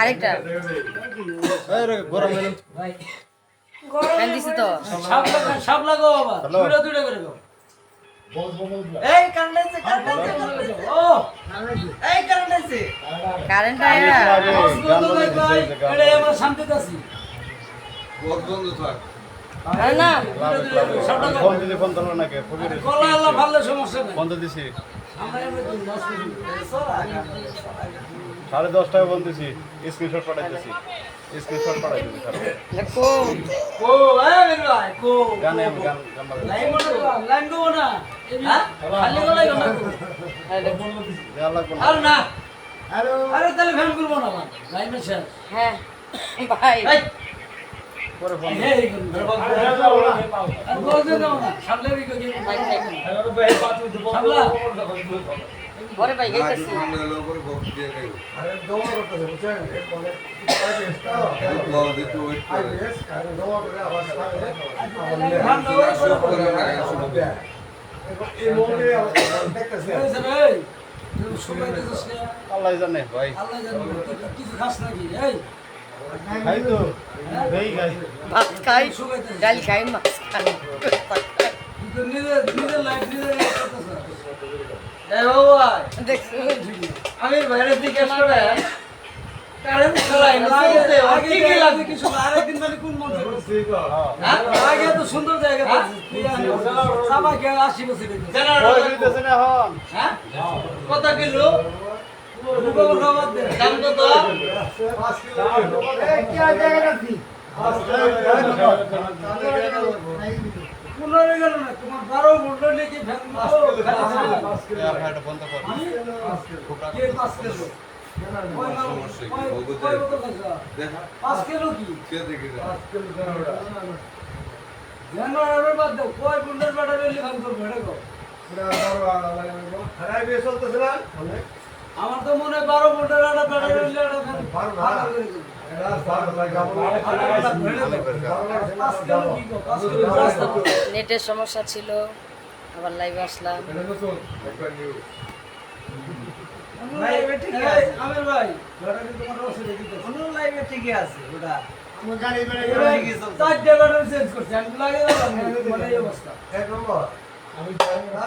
আরেকটা গরম এলো ফ্যান দিছি তো সব লাগো বাবা দুটো দুটো করে দাও এই কারেন্ট ও এই কারেন্ট আছে কারেন্ট বন্ধ দেখ ভাই এটা আমরা শান্তিতে আছি বন্ধ থাক না ফোন দিলে ফোন ধরো নাকি কলা আল্লাহ ভালো সমস্যা নাই বন্ধ দিছি আমরা এমনি তো লস করি 10:30টায় বন্ধ দিছি স্ক্রিনশট পাঠাইতেছি স্ক্রিনশট পাঠাইতেছি দেখো ও এই মেরে ভাই কো গানে গান গান লাইন বলো লাইন গো না হ্যাঁ খালি গলাই গো না আর না আরে তাহলে ফ্যান করব না লাইন শেষ হ্যাঁ ভাই এই পরে ফোন এই আর বলতে দাও না সামনে রিকো কি সামলা ঘরে ভাই গেছি আমরা লোক করে বক্স দিয়ে খাই আরে দোয়া করতে হবে বুঝছেন এরপরে বল দিতে ওয়েট করে আরে দোয়া করে আবার সব করে রাখা শুরু এই মোড়ে দেখতেছে এই যে এই তুমি সবাই দেখছিস না আল্লাহ জানে ভাই আল্লাহ জানে কিছু খাস নাকি এই খাই তো এই খাই ভাত খাই ডাল খাই মাছ খাই তুই নিজের লাইফ নিজে করতেছ এই বাবা দেখছো আমি বাইরে থেকে আসলে কারেন্ট চালাই না আগে কি লাগে কিছু আরেকদিন মানে কোন মন থেকে আগে তো সুন্দর জায়গা সাবা কে 80 বছর ওই দিতেছেন এখন হ্যাঁ কত কিলো রুগো খাবার দে দাম কত 5 কিলো এই কি জায়গা রাখি 5 কিলো পুনরে গেল না তোমার 12 ভোল্ট নাকি ফ্যান 5 কিলো এটা বন্ধ কর কে 5 কিলো সমস্যা কি বলবো দেখ 5 কিলো কি কে দেখি 5 কিলো জানোড়া জানোয়ারের বাদ দাও কয় কুইন্টাল বাটা লইলে ফ্যান করবো এটা কো পুরা জানোড়া লাগে খারাপ বেশ চলতেছে না আমার তো মনে হয় 12 ভোল্টের একটা বাটা লইলে এটা ফ্যান পারো না এটা সার লাগা নেটের সমস্যা ছিল আবার লাইভে আসলাম এটা নতুন একবার নিউ লাইভে ঠিক আছে আমির ভাই বাটা কিন্তু তোমার রসে দিতে কোন লাইভে ঠিকই আছে ওটা আমার গাড়ি বেড়ে চার জায়গাটা চেঞ্জ করছি আমি লাগে না মানে এই অবস্থা এক নম্বর আমি জানি না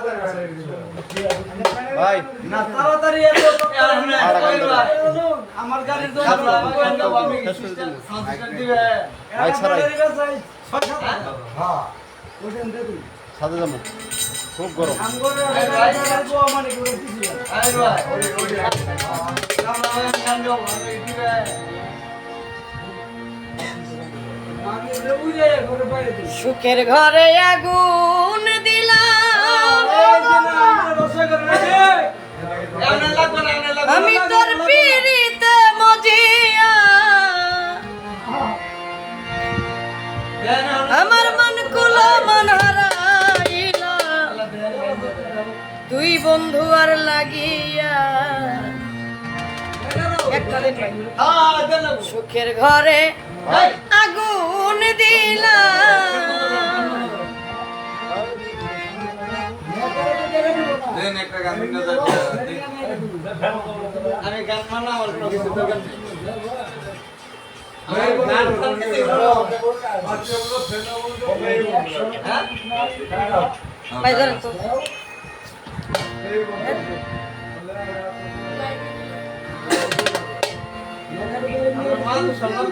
ভাই না তাড়াতাড়ি এত আমার গাড়ির জন্য আমি সাজেশন দিবে ভাই ছাড়াই। হ্যাঁ ওখান থেকে সাথে যাবো খুব গরম আমগরে ভাই মানে করে দিছি আই ভাই আমরা গান গাও আমি দিবে আমি বুঝে ঘরে বাইরে দিই সুখের ঘরে আগুন দিলাম আমি তোর পিড়িতে মজিয়া আমার মন কুলো মন হারাইলা তুই বন্ধু আর লাগিয়া একটা দিন ভাই। সুখের ঘরে আগুন দিলাম দেন একটা গান দিতে যাবে আমি গান মানা আমার কিছু দোকান ভাই ধরেন তো সম্মান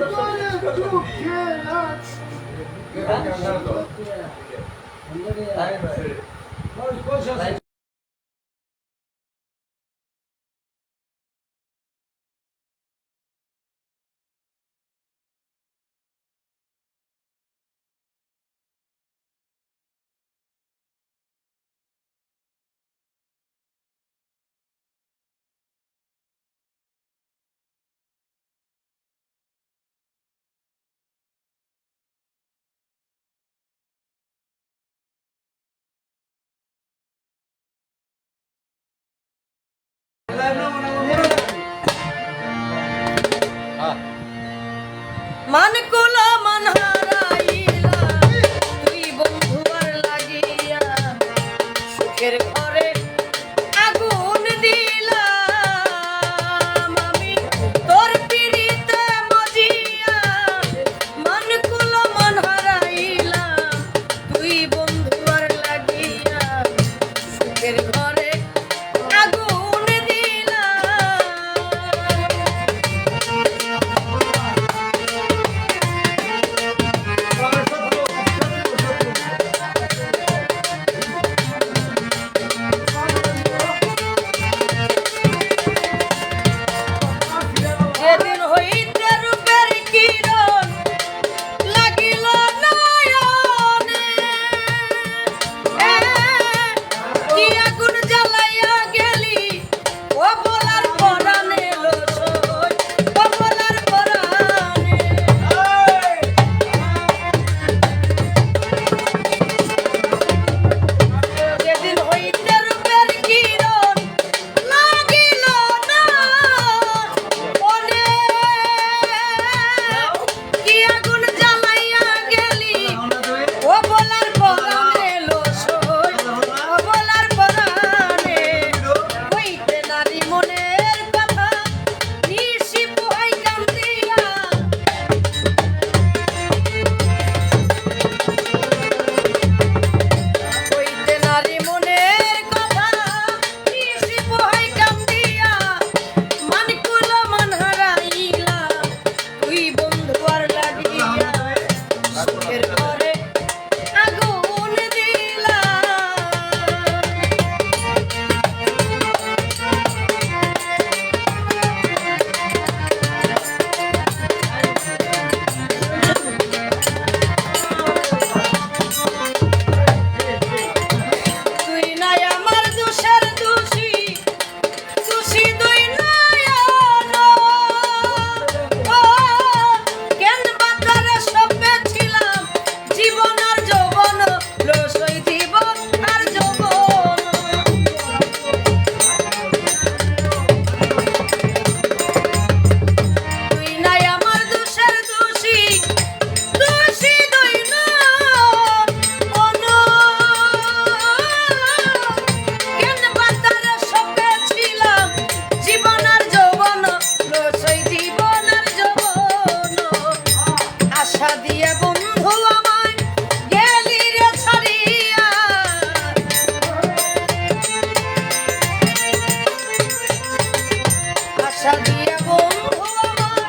সাজিয়া বন্ধু আমার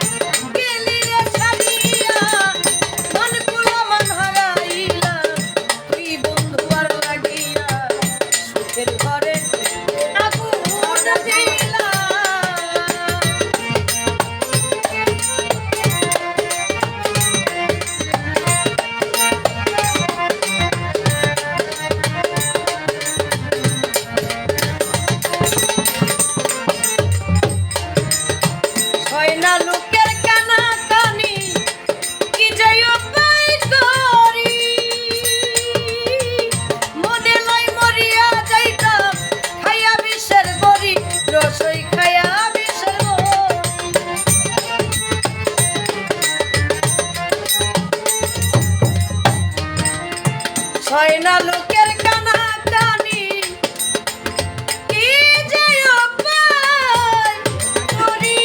গেলি রে ছাড়িয়া মন কুলা মন হারাইলা তুই বন্ধু আর লাগিয়া সুখের ঘরে আগুন দিলা হয় না লোকের কানা কানি কি যাই উপায় করি মনে লই মরিয়া যাইতাম খাইয়া বিষের বড়ি রসই খাইয়া বিষের হয় না লোকের কানা কানি কি যাই উপায় করি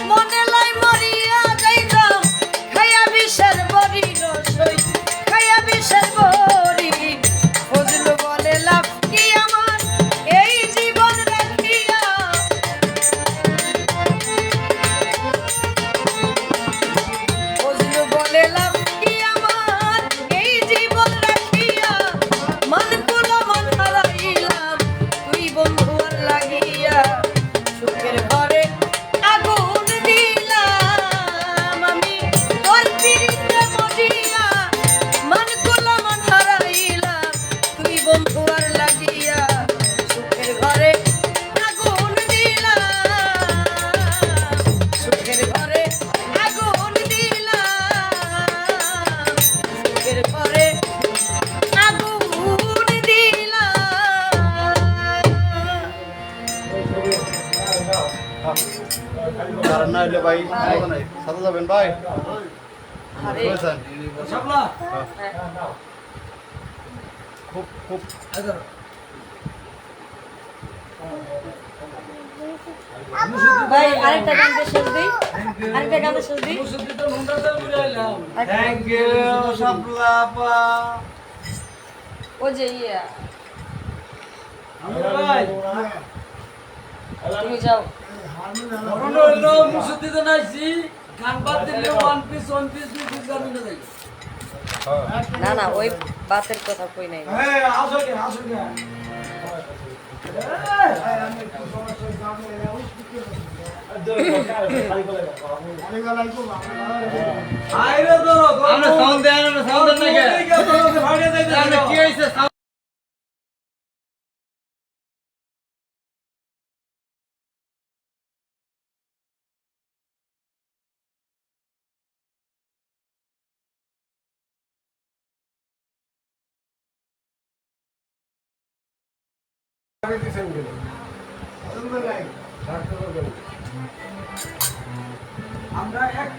মনে লাই মরিয়া যাইতাম খাইয়া বিষের বড়ি রসই খাইয়া বিষের বড়ি ফজলু বলে লাভ কি আমার এই জীবন রাখিয়া ফজলু বলে লাভ কি আমার এই জীবন রাখিয়া মন কুলা মন হারাইলাম তুই বন্ধু আর লাগিয়া সুখের ঘরে আগুন দিলাম আমি তোর পিড়িতে মরিয়া মন কুলা মন হারাইলাম তুই বন্ধু আর লাগিয়া সুখের ঘরে আগুন দিলাম সুখের ঘরে আগুন দিলাম সুখের ঘরে আগুন দিলাম কারণ না হলে ভাই সাথে যাবেন ভাই আরে বুঝেছেন? শাপলা খুব খুব ভাই আরেকটা গান দিয়ে শেষ দিই আরেকটা গান দিয়ে শেষ দিই মুসুদ্দি তো নুনটা তেল বুঝাইলাম থ্যাংক ইউ শাপলা আপা ও যে ইয়া আমরা ভাই তুমি যাও মরণ হইলো মুসুদ্দি তো নাইছি গান বাদ দিলে ওয়ান পিস দুই পিস গান নিয়ে যাই না না ওই বাতের কথা কই নাই হ্যাঁ আসো কে আইরে ধরো আমরা সাউন্ড দেন আমরা সাউন্ড দেন না কে ভাড়িয়ে যাইতে আমরা কি হইছে আমরা এক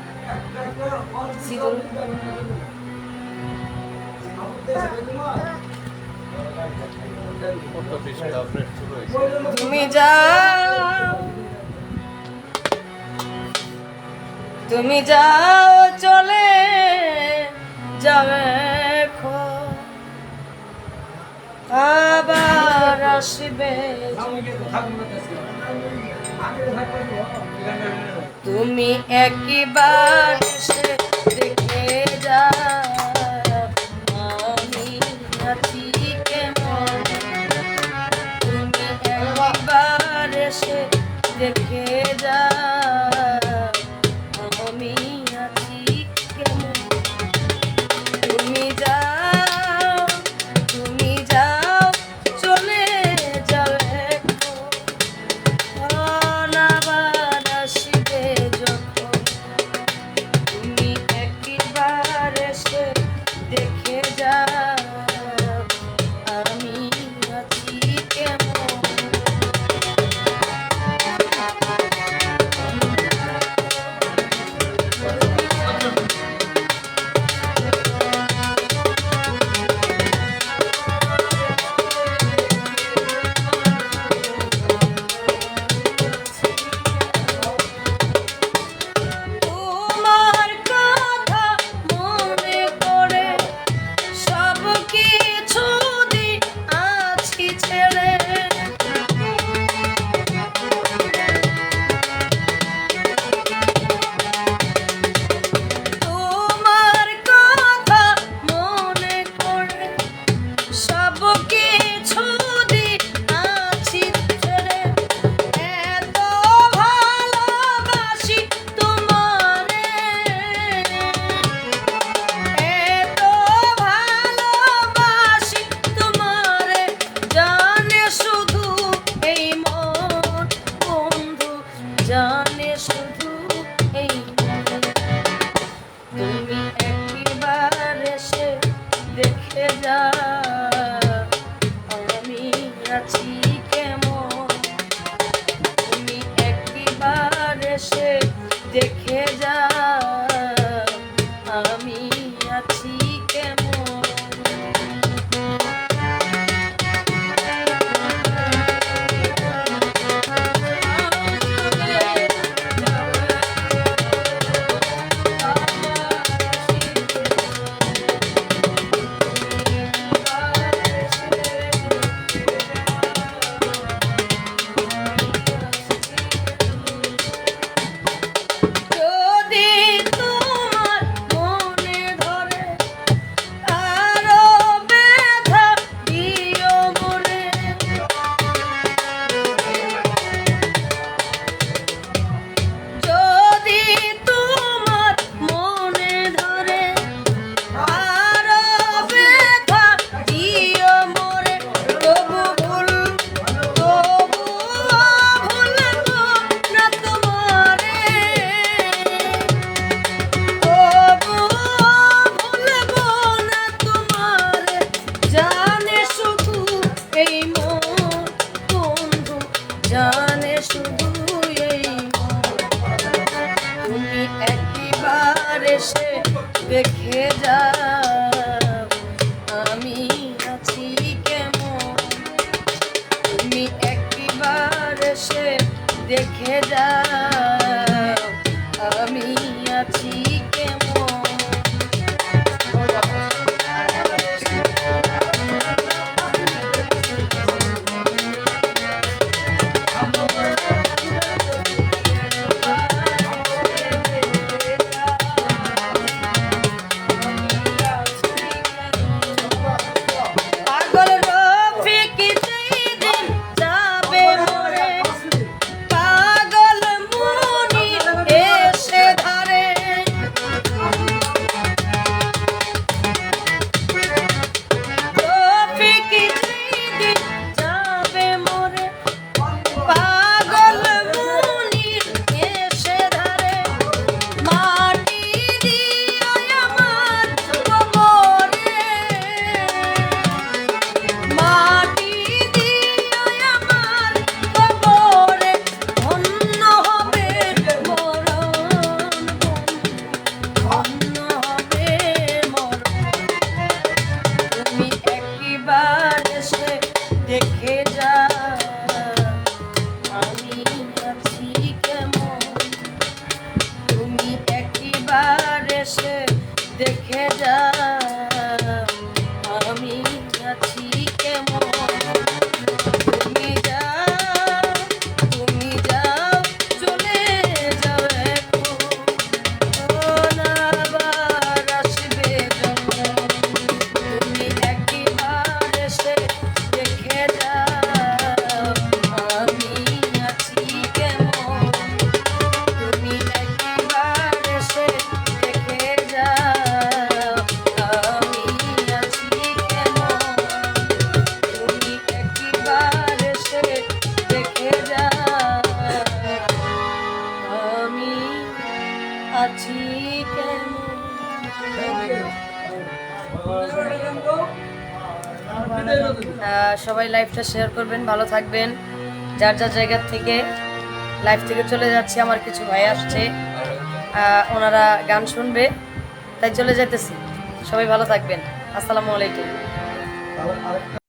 সিদুল কত পিসটা আপডেট শুরু হয়েছে তুমি যাও চলে যাবে এখন। আবার আসবে তুমি একবার এসে দেখে যাও আমি আছি কেমন। তুমি একবার এসে দেখে যাও আমি আছি কেমন। তুমি যাও চলে যাও এখন। আবার আসবে যখন তুমি একই আছি কেমন তুমি একবার এসে দেখে যা আমি আছি কেমন যদি তোমার মনে ধরে আরো ব্যথা দিও মোরে যদি তোমার মনে ধরে আরো ব্যথা দিও মোরে তবু ভুলবো না তোমারে তবু ভুলবো না তোমারে জানে শুধু এই মন বন্ধু জানে শুধু এই মন তুমি একবার এসে দেখে যাও আমি আছি কেমন তুমি একবার এসে দেখে যাও আমি আছি কেমন পাগল রফিক যেদিন যাবে মোরে পাগল মুনি এসে ধরে রফিক যেদিন যাবে মোরে পাগল মুনি এসে ধরে মাটি দিও আমার কবরে মাটি দিও আমার কবরে ধন্য হবে মরণ ধন্য হবে মরণ তুমি একবার এসে দেখে যা আমি আছি কেমন তুমি একবার এসে দেখে যা আমি আছি কেমন তুমি যাও চলে যাও এখন না আবার আসবে যখন তুমি একবার এসে দেখে যাও আমি আছি কেমন তুমি একবার এসে দেখে যাও আমি আছি কেমন তুমি একবার এসে দেখে যাও আমি আছি সবাই লাইভটা শেয়ার করবেন ভালো থাকবেন যার যার জায়গা থেকে লাইভ থেকে চলে যাচ্ছি আমার কিছু ভাই আসছে ওনারা গান শুনবে তাই চলে যাইতেছি সবাই ভালো থাকবেন আসসালামু আলাইকুম